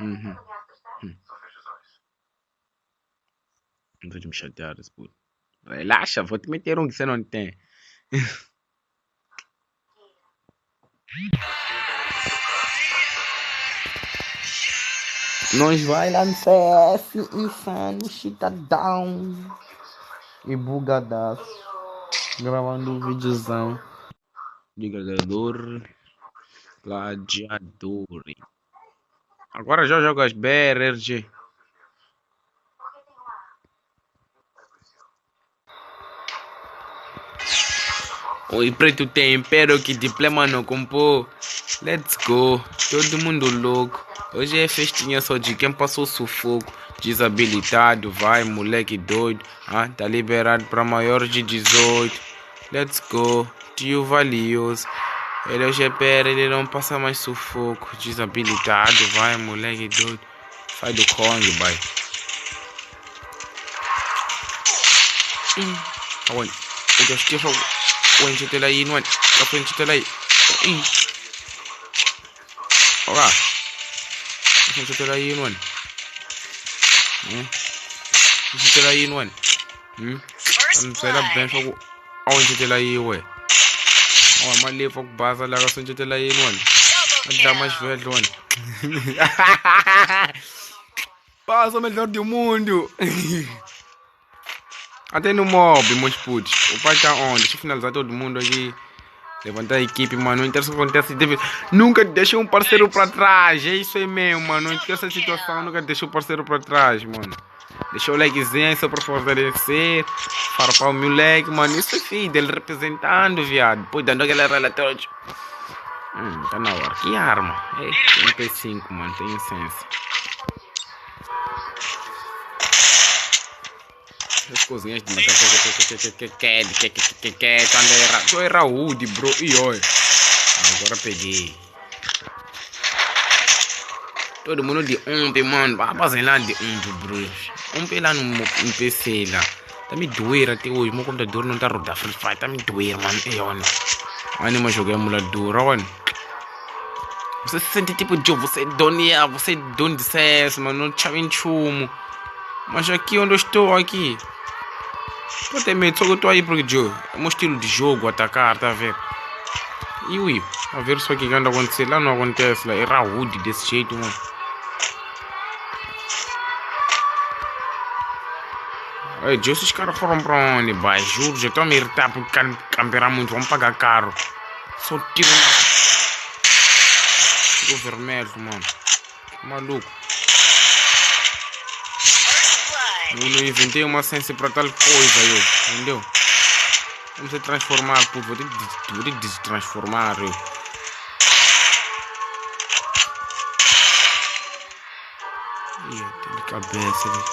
Uhum. Não vou te me chatear, puto. Relaxa, vou te meter um que você não tem. Nós vai lá no CS, insano, chitadão e bugadaço. Gravando um videozão de gladiador, gladiador. Agora já jogas BRG. Oi, preto tempero que diploma não compô. Let's go, todo mundo louco. Hoje é festinha só de quem passou sufoco. Desabilitado, vai moleque doido. Ah, tá liberado pra maiores de 18. Let's go, tio valioso. Ele é o GPR, ele não passa mais sufoco. Desabilitado, vai moleque doido. Sai do Kong, vai. Aonde? Eu já estive o enchete aí, não é? Eu fui enchete aí. Olá. Enchete aí, não é? Enchete aí, não é? Não sei lá bem, fogo. Aonde enchete aí, ué? Olha, mas ali fogo base, ali agora enchete aí, não é? Vai dar mais velho, não é? Passa o melhor do mundo. Até no mob, meus putos. O pai tá onde? Deixa eu finalizar todo mundo aqui. Levantar a equipe, mano. Não interessa o que acontece. Nunca deixa um parceiro pra trás. É isso aí mesmo, mano. Não interessa a situação. Nunca deixa o parceiro pra trás, mano. Deixa o likezinho aí só pra fortalecer. Farpar o meu like, mano. Isso aqui, dele representando, viado. Pô, dando aquela relatório. Tá na hora. Que arma? É MP5, mano. Tem licença. As coisinhas de matar. Quando era Raúd, bro. E olha. Agora peguei. Todo mundo de mano. Vai fazer lá de bro. Lá no PC lá. Tá me doer até hoje. Meu computador não tá rodando Free Fire. Tá me doer, mano. E olha. Ainda mais joguei emulador, olha. Você se sente tipo Joe. Você é dono de CS, mano. Não te em chumo. Mas aqui onde eu estou, aqui. Tô tem medo, só que eu tô aí porque Joe. É o meu estilo de jogo, atacar, tá a ver? E ui, a ver só o que anda acontecer lá, não acontece lá. É Raúd desse jeito, mano. Ei, Joe, esses caras foram pra onde, vai? Juro, já tô a me irritar porque camperar muito, vamos pagar caro. Só tiro na... Tiro vermelho, mano. Que maluco. Eu não inventei uma ciência pra tal coisa, eu. Entendeu? Vamos se transformar, pô. Vou ter que destransformar, eu. Ih, tem de cabeça, velho.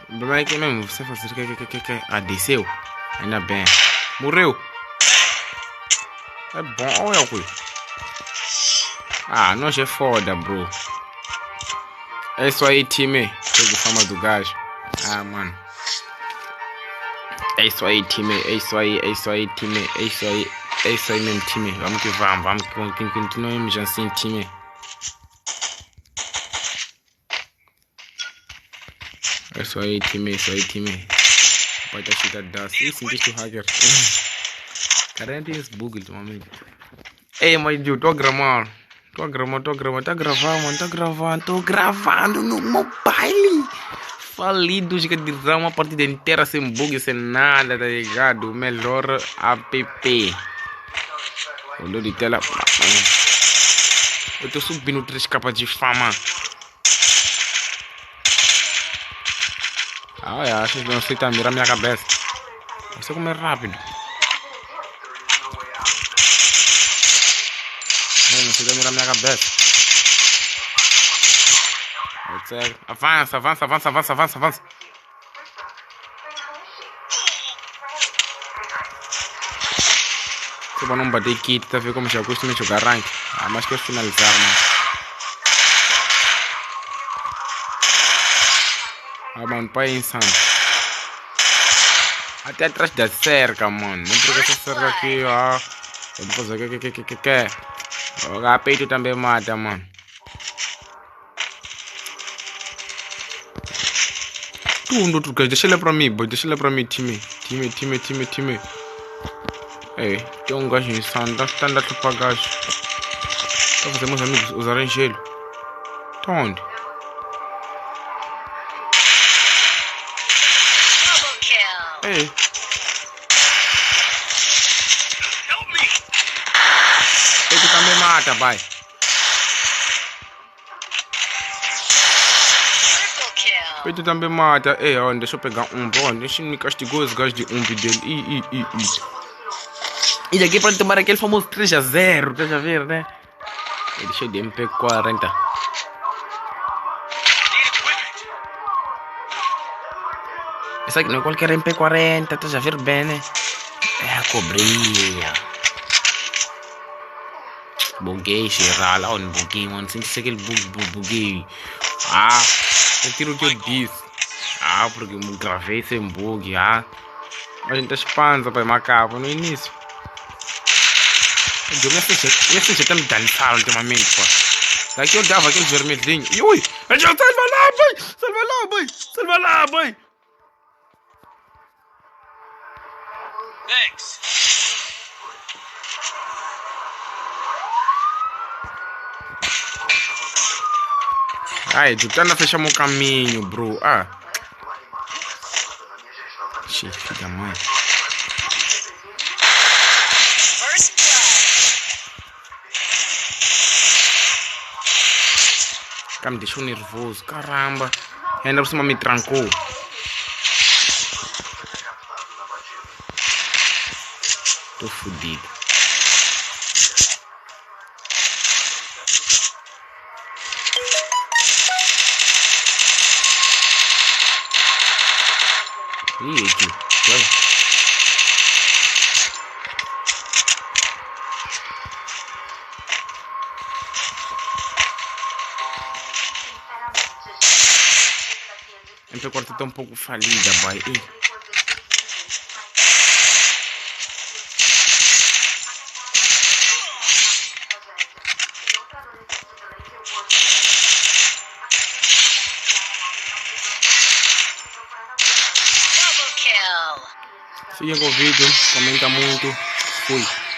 O problema é que mesmo, você fazer que. Ah, desceu? Ainda bem. Morreu. É bom, olha o que. Ah, nós é foda, bro. É isso aí, time. Pego fama do gajo. Ah, mano. É isso aí, time. É isso aí, time. É isso aí. É isso aí mesmo, time. Vamos que vamos. Vamos que continuemos assim, time. É isso aí, time. É isso aí, time. Vai dar chegada da... Ih, sentiste o hacker. Cara, tem esse bug ultimamente. Ei, mas eu tô a gramar. Tá gravando, mano. Tô gravando no mobile. Falido, de uma partida inteira sem bug, sem nada, tá ligado? Melhor app. Olhou de tela. Eu tô subindo 3 capas de fama. Ah, eu acho que não sei, tá mirando minha cabeça. Não sei como é rápido. Não sei, tá mirando minha cabeça. Avança. Se eu não bater kit, tá vendo como já costumo jogar rank. Ah, mas quero finalizar, mano. Ah, mano, pai é insano. Até atrás da cerca, mano. Não precisa essa cerca aqui, ó. Eu vou fazer que. O peito também mata, mano. Tu, outro gajo, deixa ele pra mim, boy. Deixa ele pra mim, time. Ei, tem um gajo insano. Dá standard pra gajo. Tá fazendo meus amigos usarem gelo. Tá onde? Ei. Ele também mata, pai. Ele também mata. Ei, ó, deixa eu pegar um. Bom, deixa eu me castigar os gajos de dele. E daqui pode tomar aquele famoso 3-0. Tá a ver, né? Deixa eu de MP40. Essa aqui não é qualquer MP40. Tá a ver bem, né? É a cobrinha. Buguei, cheira lá onde buguei, mano. Sente aquele buguei. Ah, retiro o que eu disse. Ah, porque eu gravei sem bug. Ah, a gente tá espanza, pai, macaco no início. Esse já tá me dançando ultimamente, pô. Daqui eu dava aquele vermelhinho. E ui, já salva lá, boy. Salva lá, boy. Thanks. Ai, tu tá na fechar meu caminho, bro. Ah. Chefe da mãe. Cara, me deixou nervoso, caramba. Ainda por cima me trancou. Tô fudido. Ih, aqui. Vai. A quarta tá um pouco falida, boy. Siga com o vídeo, comenta muito. Fui.